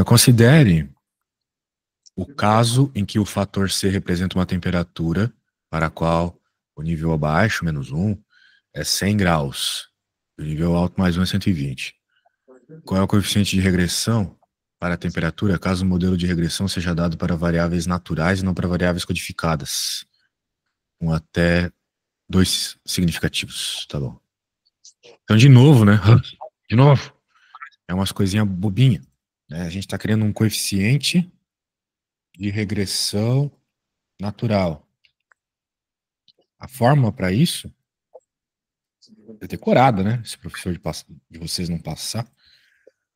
Considere o caso em que o fator C representa uma temperatura para a qual o nível abaixo, -1, é 100 graus. O nível alto, mais 1, é 120. Qual é o coeficiente de regressão para a temperatura, caso o modelo de regressão seja dado para variáveis naturais e não para variáveis codificadas? Com até 2 significativos, tá bom. Então, de novo, né? De novo. É umas coisinhas bobinhas. Né? A gente está criando um coeficiente de regressão natural. A fórmula para isso é decorada, né? Se o professor de vocês não passar,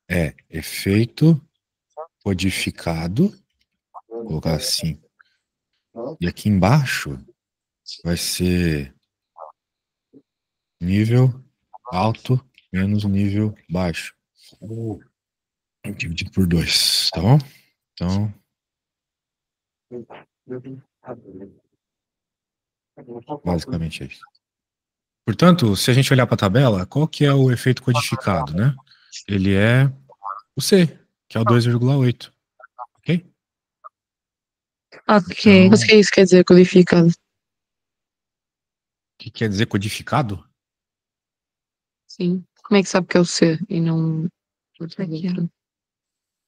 é efeito codificado, vou colocar assim. E aqui embaixo vai ser nível alto menos nível baixo. Dividido por 2, tá bom? Então, basicamente é isso. Portanto, se a gente olhar para a tabela, qual que é o efeito codificado, né? Ele é o C, que é o 2,8. Ok? Ok, Então, mas o que isso quer dizer, codificado? o que quer dizer codificado? Sim. Como é que sabe que é o C e não...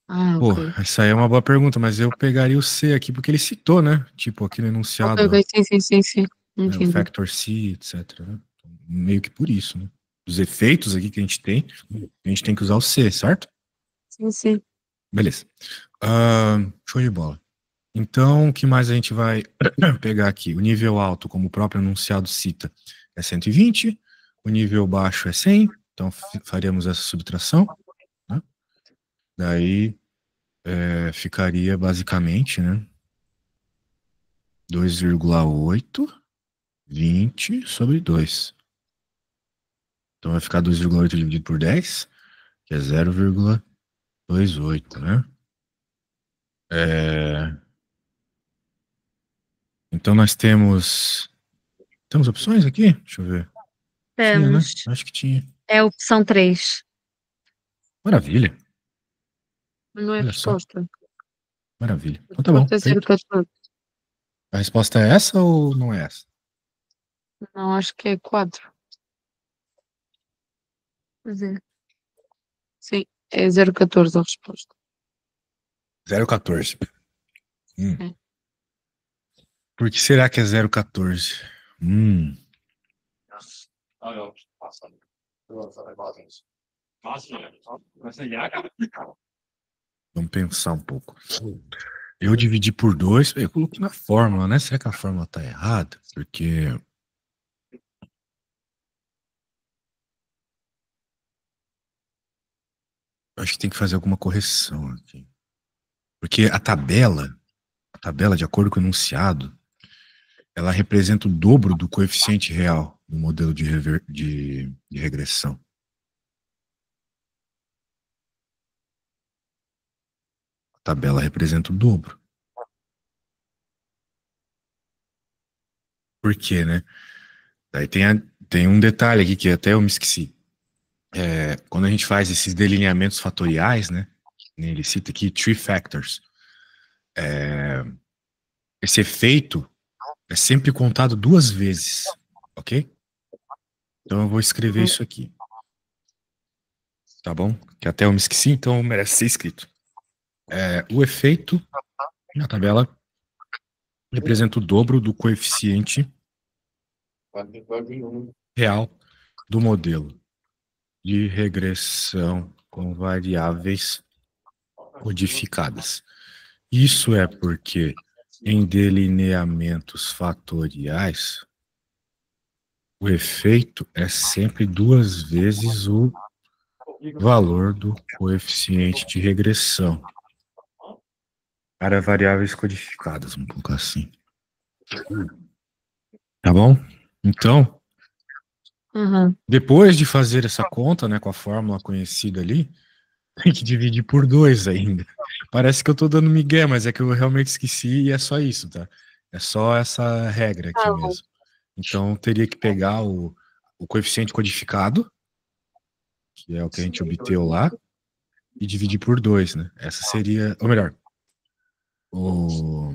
Ah, Pô, ok. essa aí é uma boa pergunta, mas eu pegaria o C aqui porque ele citou, né? Tipo, aqui no Ok, enunciado, ok, sim. né, o Entendi. factor C, etc. Né? Meio que por isso, né? Os efeitos aqui que a gente tem que usar o C, certo? Sim. Beleza. Show de bola. Então, o que mais a gente vai pegar aqui? O nível alto, como o próprio enunciado cita, é 120, o nível baixo é 100, então faremos essa subtração, né? Daí ficaria basicamente, né, 2,8, 20 sobre 2. Então vai ficar 2,8 dividido por 10, que é 0,28, né? Então nós temos opções aqui? Deixa eu ver. Tinha, né? Temos. Acho que tinha. É a opção 3. Maravilha. Não é a Olha só. resposta. Maravilha. A Então tá bom, resposta é feito. 0,14. A resposta é essa ou não é essa? Não, acho que é 4. Pois é. Sim, é 0,14 a resposta. 0,14. É. Por que será que é 0,14? Vamos pensar um pouco. Eu dividi por 2, eu coloquei na fórmula, né? Será que a fórmula tá errada? Porque acho que tem que fazer alguma correção aqui. Porque a tabela, de acordo com o enunciado, ela representa o dobro do coeficiente real no modelo de regressão. A tabela representa o dobro. Por quê, né? Daí tem um detalhe aqui que até eu me esqueci. Quando a gente faz esses delineamentos fatoriais, né? Ele cita aqui three factors. Esse efeito é sempre contado 2 vezes, ok? Então eu vou escrever isso aqui, tá bom? Que até eu me esqueci, então merece ser escrito. O efeito na tabela representa o dobro do coeficiente real do modelo de regressão com variáveis codificadas. Isso é porque em delineamentos fatoriais, o efeito é sempre 2 vezes o valor do coeficiente de regressão para variáveis codificadas, vamos colocar assim. Tá bom? Então, depois de fazer essa conta, né, com a fórmula conhecida ali, tem que dividir por 2 ainda. Parece que eu tô dando migué, mas é que eu realmente esqueci e é só isso, tá? É só essa regra aqui Tá bom. mesmo. Então, teria que pegar o coeficiente codificado, que é o que a gente obteve lá, e dividir por 2, né? Essa seria, ou melhor, o,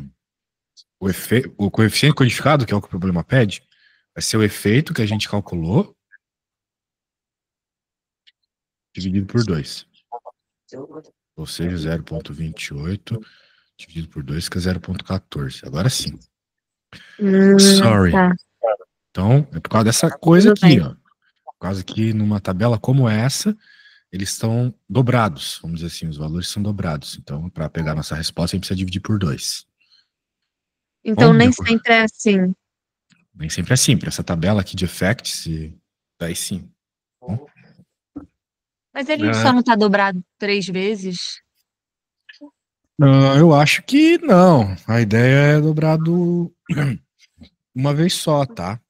o coeficiente codificado, que é o que o problema pede, vai ser o efeito que a gente calculou dividido por 2. Ou seja, 0,28 dividido por 2 que é 0,14. Agora sim. Sorry. Tá. Então, é por causa dessa coisa Tudo aqui, bem. ó. Por causa que numa tabela como essa, eles estão dobrados. Vamos dizer assim, os valores são dobrados. Então, para pegar nossa resposta, a gente precisa dividir por 2. Então, Bom, nem sempre é assim. nem sempre é assim. Para essa tabela aqui de effects, daí sim. Bom, Mas ele só não tá dobrado 3 vezes? não, eu acho que não. A ideia é dobrado uma vez só, tá?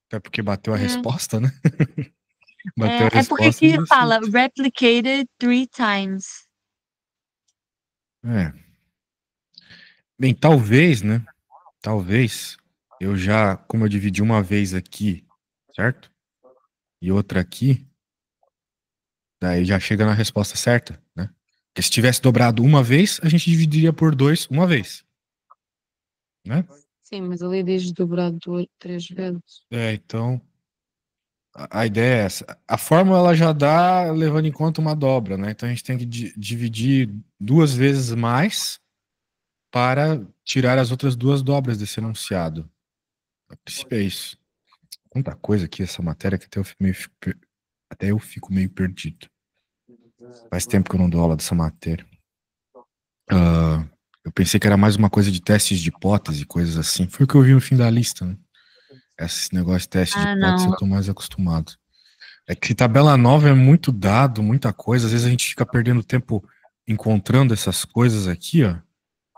Até porque bateu a resposta, né? Bateu a É porque resposta e aqui fala aceita. replicated 3 times. É. Bem, talvez, né? Talvez eu já, como eu dividi uma vez aqui, certo? E outra aqui, daí já chega na resposta certa, né? Porque se tivesse dobrado uma vez, a gente dividiria por 2 uma vez, né? Sim, mas ali diz dobrado 3 vezes. É, então a ideia é essa. A fórmula ela já dá levando em conta uma dobra, né? Então a gente tem que dividir 2 vezes mais para tirar as outras 2 dobras desse enunciado. A princípio é isso. Muita coisa aqui, essa matéria, que até eu fico meio perdido. Faz tempo que eu não dou aula dessa matéria. Eu pensei que era mais uma coisa de testes de hipótese, coisas assim. Foi o que eu vi no fim da lista, né? Esse negócio de teste de Ah, hipótese eu não. tô mais acostumado. É que tabela nova é muito dado, muita coisa. Às vezes a gente fica perdendo tempo encontrando essas coisas aqui, ó,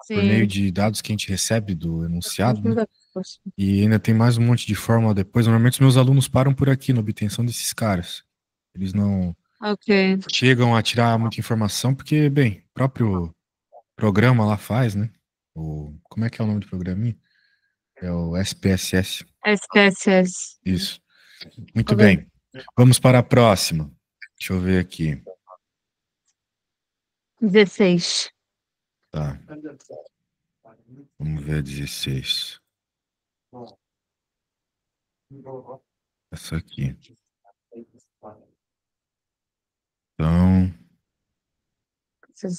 por meio Sim. de dados que a gente recebe do enunciado, né? E ainda tem mais um monte de fórmula depois. Normalmente os meus alunos param por aqui na obtenção desses caras. Eles não Ok. chegam a tirar muita informação porque, bem, o próprio programa lá faz, né? Como é que é o nome do programinha? É o SPSS. SPSS. Isso. Muito Ok. bem. Vamos para a próxima. Deixa eu ver aqui. 16. Tá. Vamos ver a 16. Essa aqui. Então,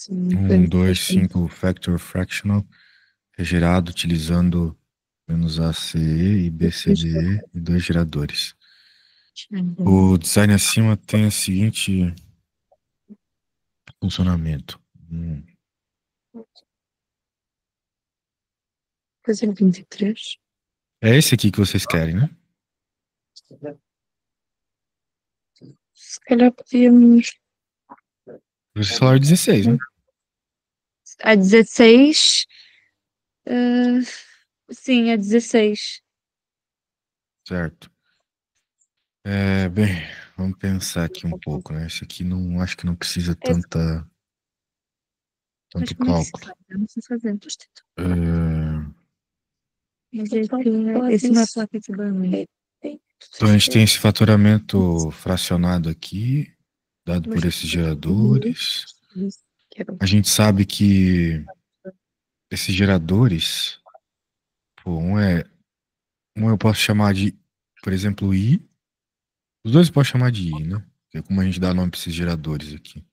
1, 2, 5 factor fractional é gerado utilizando menos ACE e BCDE e 2 geradores. O design acima tem o seguinte funcionamento. Fazer 23. É esse aqui que vocês querem, né? Se calhar podíamos. Vocês falaram 16, né? A 16. eh, sim, a 16. Certo. Bem, vamos pensar aqui um pouco, né? Esse aqui não acho que não precisa Mas tanto como é que se cálculo. faz? Eu não sei fazer. É, Mas é que esse não é placa de banho. então a gente tem esse fatoramento fracionado aqui, dado por esses geradores. A gente sabe que esses geradores, pô, um eu posso chamar de, por exemplo, I. Os dois eu posso chamar de I, né? Que é como a gente dá nome para esses geradores aqui.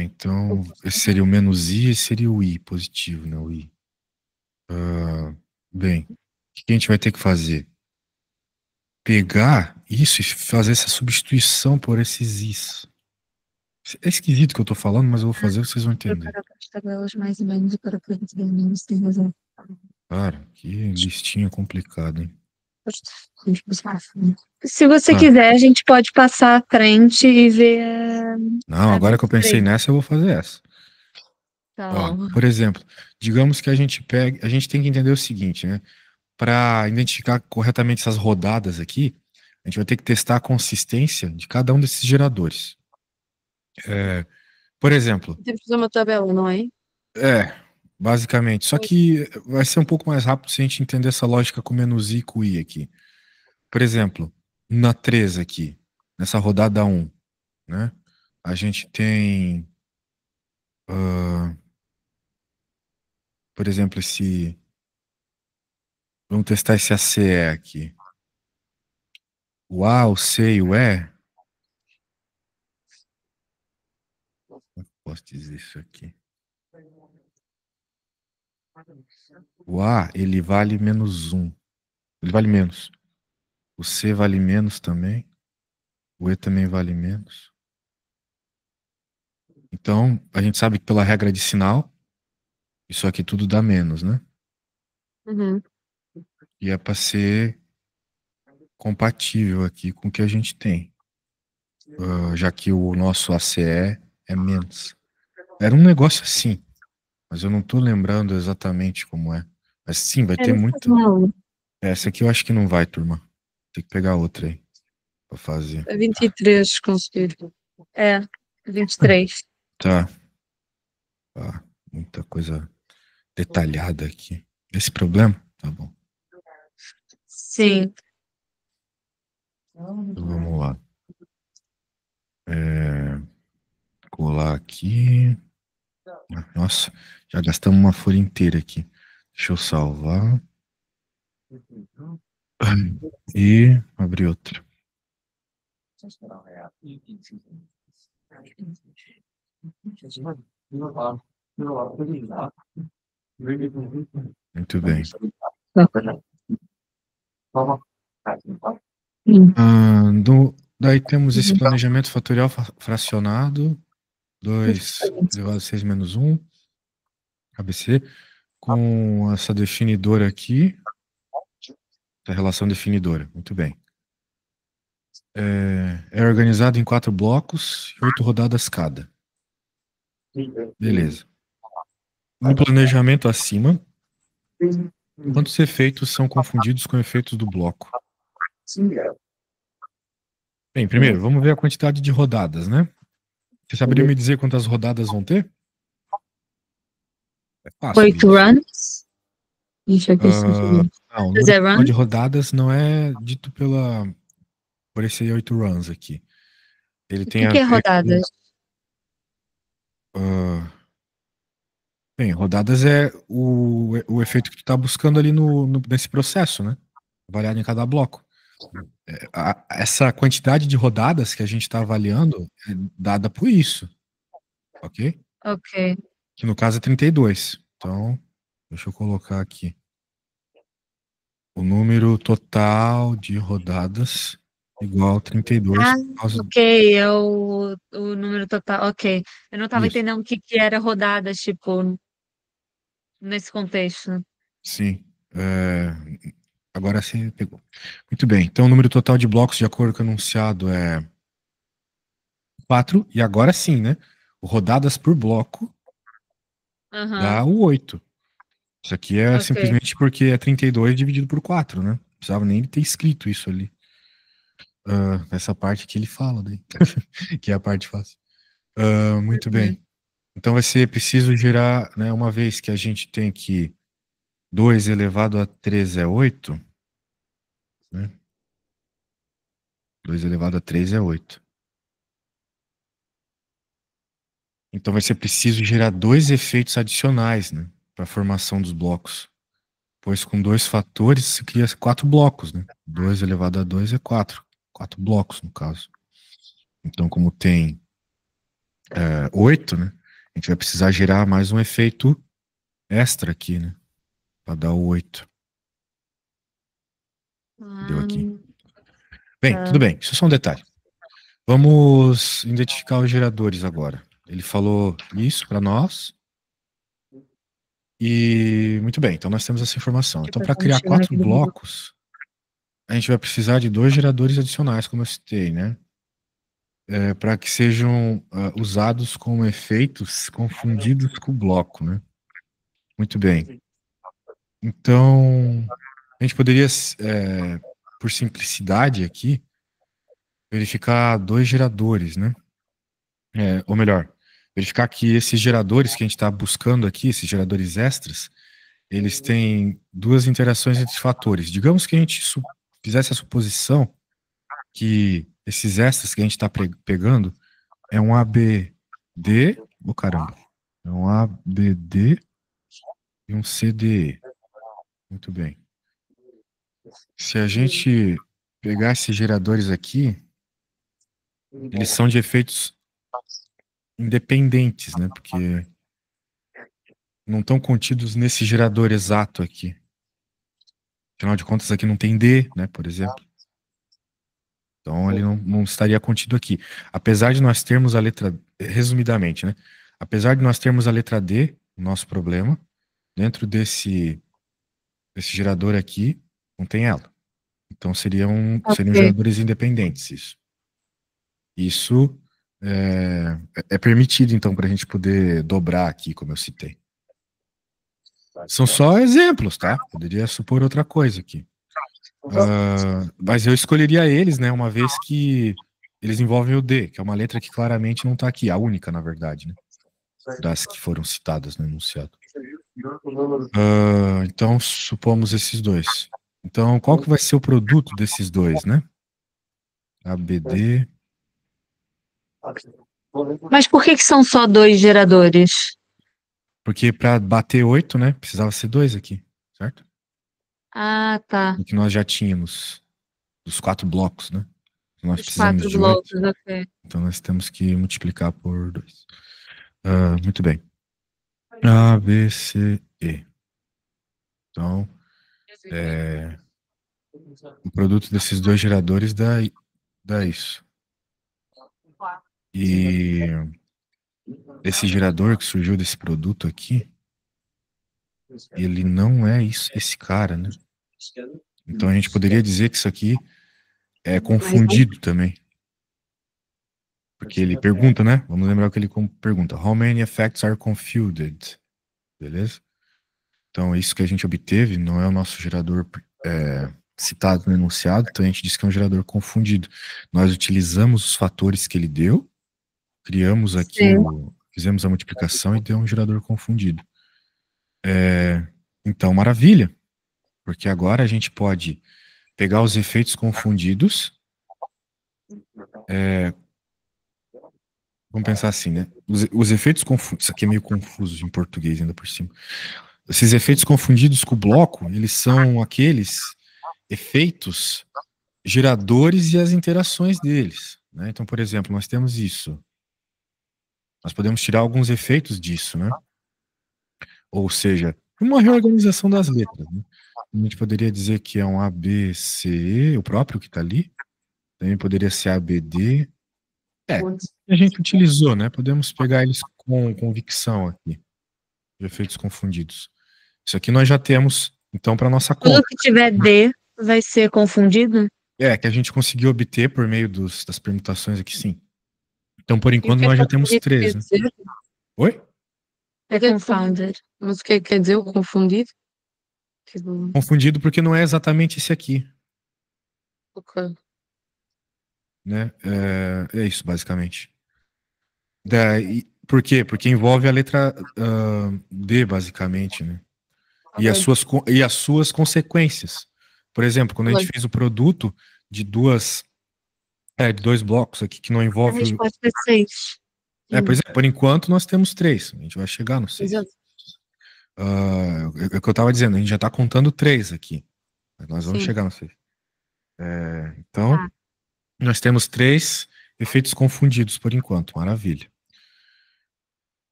Então, esse seria o menos I, esse seria o I positivo, né? O I. Bem, o que a gente vai ter que fazer? Pegar isso e fazer essa substituição por esses Is. É esquisito o que eu tô falando, mas eu vou fazer, vocês vão entender. Preparar as tabelas mais ou menos para frente de mim, se tem razão. Cara, que listinha complicada, hein? Vamos passar à frente. Se você Tá. quiser, a gente pode passar à frente e ver Não, a agora que eu pensei 23. nessa, eu vou fazer essa. Ó, Então, por exemplo, digamos que a gente tem que entender o seguinte, né? Para identificar corretamente essas rodadas aqui, a gente vai ter que testar a consistência de cada um desses geradores. Por exemplo, temos que fazer uma tabela, não é? é, basicamente. Só que vai ser um pouco mais rápido se a gente entender essa lógica com menos i e com i aqui. Por exemplo, na 3 aqui, nessa rodada 1, né? a gente tem, por exemplo, vamos testar esse ACE aqui. O A, o C e o E. Como é que eu posso dizer isso aqui? O A, ele vale -1. Ele vale menos. O C vale menos também. O E também vale menos. Então, a gente sabe que pela regra de sinal, isso aqui tudo dá menos, né? Uhum. E é para ser compatível aqui com o que a gente tem. Já que o nosso ACE é menos. Era um negócio assim, mas eu não tô lembrando exatamente como é. Mas sim, vai É, ter não faz muita. mal. Essa aqui eu acho que não vai, turma. Tem que pegar outra aí pra fazer. É 23 conseguir. É, 23. Tá. Tá. Muita coisa detalhada aqui. Esse problema? Tá bom. Sim. Então, vamos lá. Colar aqui. Nossa, já gastamos uma folha inteira aqui. Deixa eu salvar. E abrir outra. Muito bem. Daí temos esse planejamento fatorial fracionado. 2 elevado a 6 menos 1. ABC. Com essa definidora aqui. Essa relação definidora. Muito bem. É organizado em 4 blocos e 8 rodadas cada. Beleza. No planejamento acima, quantos efeitos são confundidos com efeitos do bloco? Bem, primeiro, vamos ver a quantidade de rodadas, né? Você saberia me dizer quantas rodadas vão ter? É fácil 8 isso. runs. Deixa eu ver se Não, o Mas número é total de run? rodadas não é dito por esse 8 runs aqui. Ele O tem a que é ver com. rodadas? Bem, rodadas é o efeito que tu está buscando ali nesse processo, né? Avaliado em cada bloco. Essa quantidade de rodadas que a gente está avaliando é dada por isso, ok? Ok. Que no caso é 32. Então, deixa eu colocar aqui. O número total de rodadas igual a 32 Ah, por causa ok. É o número total. Ok. Eu não estava disso. entendendo o que, que era rodadas, tipo, nesse contexto. Sim. Agora sim pegou. Muito bem. Então, o número total de blocos, de acordo com o enunciado, é 4. E agora sim, né? O rodadas por bloco dá Aham. o 8. Isso aqui é Ok. simplesmente porque é 32 dividido por 4, né? Não precisava nem ter escrito isso ali. Essa parte que ele fala daí, que é a parte fácil. Muito Uhum. bem. Então vai ser preciso gerar, né, uma vez que a gente tem que 2 elevado a 3 é 8, né? 2 elevado a 3 é 8. Então vai ser preciso gerar 2 efeitos adicionais, né, para a formação dos blocos. Pois com 2 fatores se cria 4 blocos, né? 2 elevado a 2 é 4. 4 blocos, no caso. Então, como tem 8, né? A gente vai precisar gerar mais um efeito extra aqui, né? Para dar o 8. Deu aqui. Bem, tudo Tá. bem. Isso é só um detalhe. Vamos identificar os geradores agora. Ele falou isso para nós. E muito bem, então nós temos essa informação. Então, Tipo, para quando criar chegar 4 naquele vídeo. blocos, a gente vai precisar de 2 geradores adicionais, como eu citei, né? Para que sejam usados como efeitos confundidos com o bloco, né? Muito bem. Então, a gente poderia, por simplicidade aqui, verificar 2 geradores, né? Ou melhor, verificar que esses geradores que a gente está buscando aqui, esses geradores extras, eles têm 2 interações entre fatores. Digamos que a gente fizesse a suposição que esses extras que a gente está pegando é um ABD, caramba, é um ABD e um CDE. Muito bem. Se a gente pegar esses geradores aqui, eles são de efeitos independentes, né? Porque não estão contidos nesse gerador exato aqui. Afinal de contas, aqui não tem D, né? Por exemplo. Então, ele não estaria contido aqui. Apesar de nós termos a letra, resumidamente, né? Apesar de nós termos a letra D, o nosso problema, dentro desse gerador aqui, não tem ela. Então, seriam Ok. geradores independentes, isso. Isso é permitido, então, para a gente poder dobrar aqui, como eu citei. São só exemplos, tá? Poderia supor outra coisa aqui. Mas eu escolheria eles, né? Uma vez que eles envolvem o D, que é uma letra que claramente não está aqui, a única, na verdade, né? Das que foram citadas no enunciado. Então, supomos esses dois. Então, qual que vai ser o produto desses dois, né? ABD. Mas por que são só dois geradores? Porque para bater 8, né? Precisava ser dois aqui, certo? Ah, tá. O que nós já tínhamos dos 4 blocos, né? Nós Os precisamos 4 de 8, blocos, ok. então nós temos que multiplicar por 2. Muito bem. A, B, C, E. Então, o produto desses dois geradores dá isso. E esse gerador que surgiu desse produto aqui, ele não é esse cara, né? Então a gente poderia dizer que isso aqui é confundido também. Porque ele pergunta, né? Vamos lembrar o que ele pergunta. How many effects are confused? Beleza? Então, isso que a gente obteve não é o nosso gerador citado no enunciado, então a gente diz que é um gerador confundido. Nós utilizamos os fatores que ele deu, criamos aqui, fizemos a multiplicação e deu um gerador confundido. Então, maravilha, porque agora a gente pode pegar os efeitos confundidos. Vamos pensar assim, né? Os efeitos confundidos, isso aqui é meio confuso em português ainda por cima. Esses efeitos confundidos com o bloco, eles são aqueles efeitos geradores e as interações deles, né? Então, por exemplo, nós temos isso. Nós podemos tirar alguns efeitos disso, né? Ou seja, uma reorganização das letras, né? A gente poderia dizer que é um A, B, C, E, o próprio que está ali. Também poderia ser A, B, D. A gente utilizou, né? Podemos pegar eles com convicção aqui, de efeitos confundidos. Isso aqui nós já temos, então, para nossa Tudo conta. que tiver D vai ser confundido? Que a gente conseguiu obter por meio das permutações aqui, sim. Então, por E o enquanto, que é nós já temos confundido quer 3, né? dizer? Oi? É confounded. Mas o que é que quer dizer o confundido? Tipo, Confundido porque não é exatamente esse aqui, ok. né? É isso, basicamente. Por quê? Porque envolve a letra D, basicamente, né? E as suas consequências. Por exemplo, quando a gente fez o produto de de dois blocos aqui que não A envolve. resposta é 6. Pois é, por enquanto nós temos 3. A gente vai chegar no 6. Exato. É o que eu estava dizendo, a gente já está contando 3 aqui. Mas nós vamos Sim. chegar no 6. Então, nós temos 3 efeitos confundidos por enquanto. Maravilha.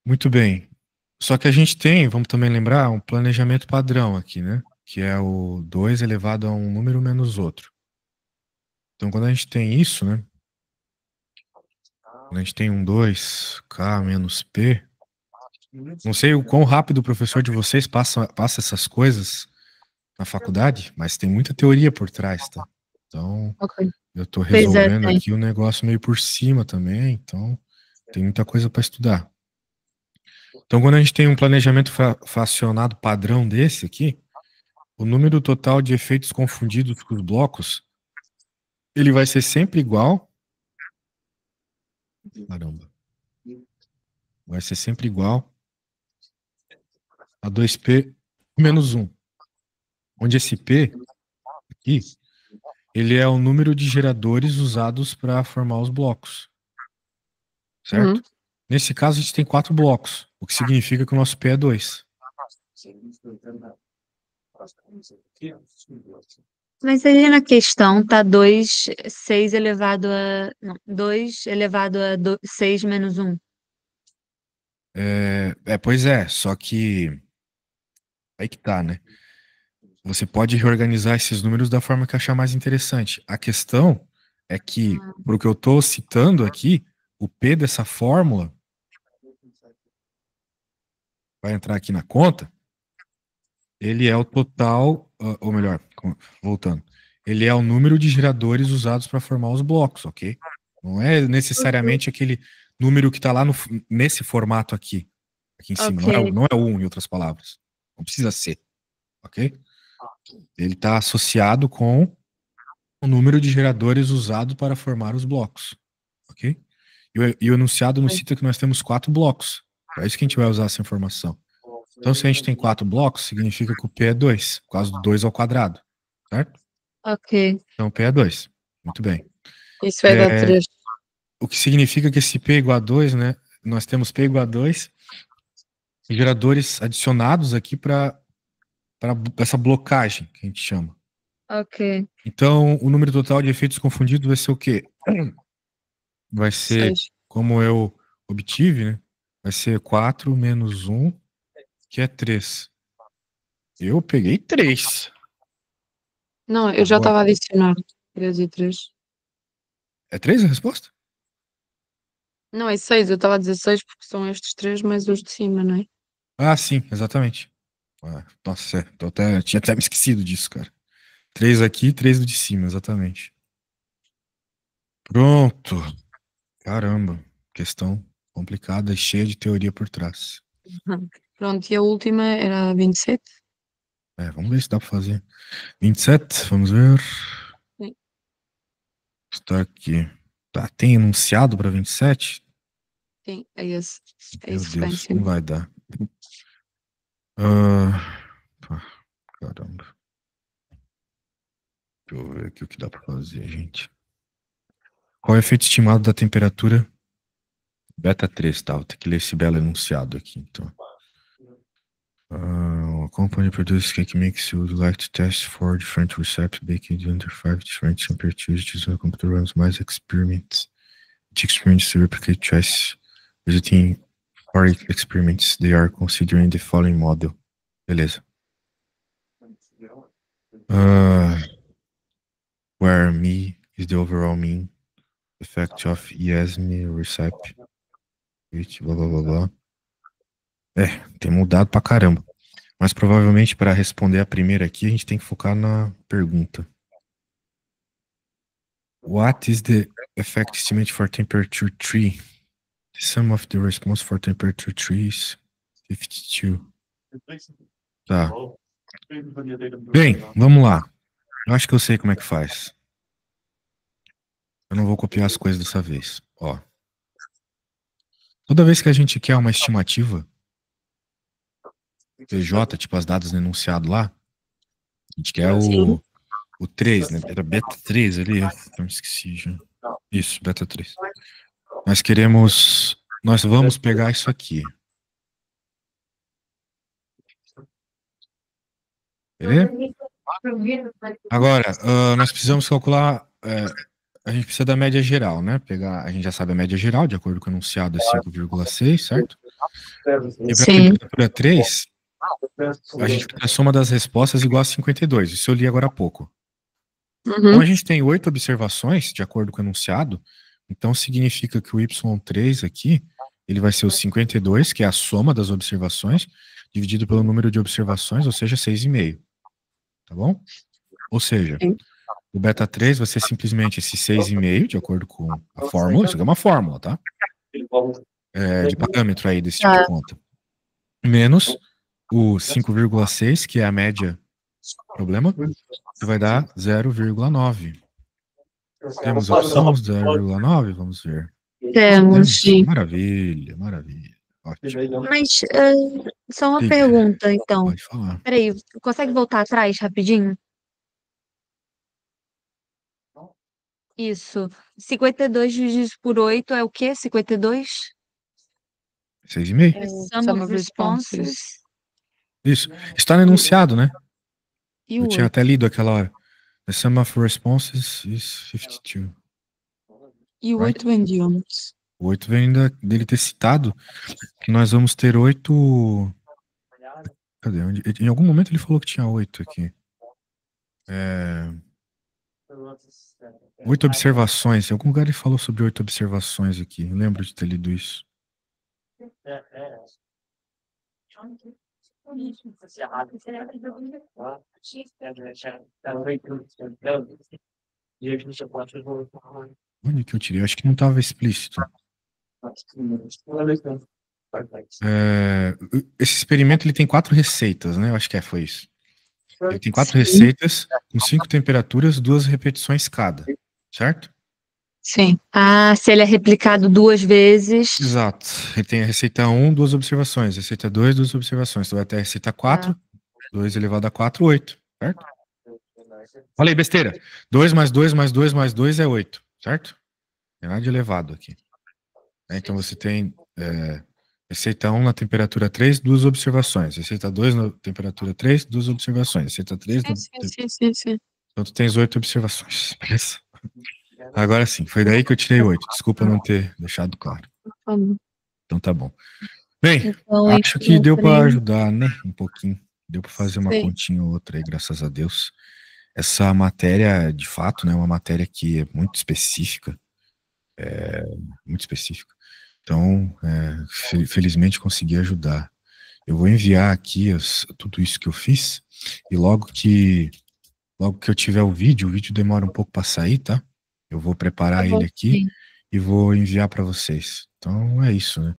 Muito bem. Só que a gente tem, vamos também lembrar, um planejamento padrão aqui, né? Que é o 2 elevado a um número menos outro. Então, quando a gente tem isso, né? Quando a gente tem um 2K menos P, não sei o quão rápido o professor de vocês passa essas coisas na faculdade, mas tem muita teoria por trás, tá? Então, Ok. eu tô Pois é, resolvendo tem. aqui o negócio meio por cima também, então tem muita coisa para estudar. Então, quando a gente tem um planejamento fracionado padrão desse aqui, o número total de efeitos confundidos com os blocos, ele vai ser sempre igual. Caramba. Vai ser sempre igual a 2P menos 1. Onde esse P aqui, ele é o número de geradores usados para formar os blocos. certo? Nesse caso, a gente tem 4 blocos, o que significa que o nosso P é 2. Mas aí na questão tá 2, 6 elevado a. Não, 2 elevado a 6 menos 1. Pois é, só que aí que tá, né? Você pode reorganizar esses números da forma que achar mais interessante. A questão é que, pro que eu estou citando aqui, o P dessa fórmula vai entrar aqui na conta, ele é o total, ou melhor, voltando, ele é o número de geradores usados para formar os blocos, ok? Não é necessariamente aquele número que está lá nesse formato aqui em cima. Ok. Não é o 1, em outras palavras. Não precisa ser, ok? Ele está associado com o número de geradores usado para formar os blocos, ok? E o enunciado nos cita que nós temos 4 blocos. É isso que a gente vai usar essa informação. Então, se a gente tem 4 blocos, significa que o P é 2, por causa do 2 ao quadrado, certo? Ok. Então, o P é 2. Muito bem. Isso vai dar 3. O que significa que esse P é igual a 2, né? Nós temos P igual a 2 e geradores adicionados aqui para essa blocagem que a gente chama. Ok. Então, o número total de efeitos confundidos vai ser o quê? Vai ser, 6. como eu obtive, né? Vai ser 4 menos 1, que é 3. Eu peguei 3. Não, eu já Agora, estava a adicionar 3 e 3. é 3 a resposta? Não, é 6. Eu estava a dizer 6 porque são estes 3 mais os de cima, não é? Ah, sim, exatamente. Nossa, tinha até me esquecido disso, cara. 3 aqui, 3 do de cima, exatamente. Pronto. Caramba, questão complicada e cheia de teoria por trás. Pronto, e a última era a 27? Vamos ver se dá pra fazer. 27, vamos ver. Sim. Está aqui. Tá, tem enunciado para 27? Sim, é esse. É Meu isso que está em Deus, não cima. vai dar. Pá, caramba. Deixa eu ver aqui o que dá para fazer, gente. Qual é o efeito estimado da temperatura? Beta 3, tá? Vou ter que ler esse belo enunciado aqui, então. A company produces cake mix you would like to test for different recipes baked under 5 different temperatures using a computer runs mais experiments. Each experiment to replicate choice visiting 4 experiments. They are considering the following model. Beleza. Where me is the overall mean effect of ESME recipe. Blá blá blá blá. Tem mudado pra caramba. Mas provavelmente para responder a primeira aqui, a gente tem que focar na pergunta. What is the effect estimate for temperature 3? The sum of the response for temperature 3 is 52. Tá. Bem, vamos lá. Eu acho que eu sei como é que faz. Eu não vou copiar as coisas dessa vez. Ó. Toda vez que a gente quer uma estimativa PJ, tipo as dadas no enunciado lá, a gente quer Sim. o 3, né? Era beta 3 ali. Eu me esqueci já. Isso, beta 3. Nós vamos pegar isso aqui. Beleza? Agora, nós precisamos calcular. A gente precisa da média geral, né? A gente já sabe a média geral, de acordo com o enunciado, é 5,6, certo? E para a Sim. temperatura 3, a gente tem a soma das respostas igual a 52. Isso eu li agora há pouco. Como a gente tem 8 observações, de acordo com o enunciado, então significa que o Y3 aqui, ele vai ser o 52, que é a soma das observações, dividido pelo número de observações, ou seja, 6,5. Tá bom? Ou seja, Sim. o beta 3 vai ser simplesmente esse 6,5, de acordo com a fórmula. Isso aqui é uma fórmula, tá? De parâmetro aí desse tipo de conta. Menos o 5,6, que é a média problema, que vai dar 0,9. Temos a opção 0,9? Vamos ver. Temos, sim. Maravilha, maravilha. Ótimo. Mas só uma Diga. pergunta, então. Pode falar. Peraí, consegue voltar atrás rapidinho? Isso. 52 dividido por 8 é o quê? 52? 6,5? É sum of responses. Isso. Está no enunciado, né? E Eu o tinha 8. até lido aquela hora. The sum of responses is 52. E o Right? 8 vem de onde? O 8 vem dele ter citado que nós vamos ter 8. Cadê? Em algum momento ele falou que tinha 8 aqui. 8 observações. Em algum lugar ele falou sobre 8 observações aqui. Eu lembro de ter lido isso. Onde que eu tirei? Eu acho que não estava explícito. Esse experimento ele tem 4 receitas, né? Eu acho que foi isso. Ele tem 4 receitas com 5 temperaturas, 2 repetições cada, certo? Sim. Ah, se ele é replicado 2 vezes. Exato. Ele tem a receita 1, 2 observações. Receita 2, 2 observações. Então vai ter a receita 4, 2 elevado a 4, 8, certo? Falei besteira. 2 mais 2 mais 2 mais 2 é 8, certo? Tem nada de elevado aqui. Então você tem receita 1 na temperatura 3, 2 observações. Receita 2 na temperatura 3, 2 observações. Receita 3 na... Sim. Então tu tens 8 observações. Beleza? Agora sim, foi daí que eu tirei 8. Desculpa não ter deixado claro. Então tá bom. Bem, Então, acho que deu para ajudar, né? Um pouquinho. Deu para fazer uma Sim. continha ou outra aí, graças a Deus. Essa matéria, de fato, né, é uma matéria que é muito específica. Muito específica. Então, felizmente consegui ajudar. Eu vou enviar aqui tudo isso que eu fiz e logo que eu tiver o vídeo demora um pouco para sair, tá? Eu vou preparar ele aqui e vou enviar para vocês. Então é isso, né?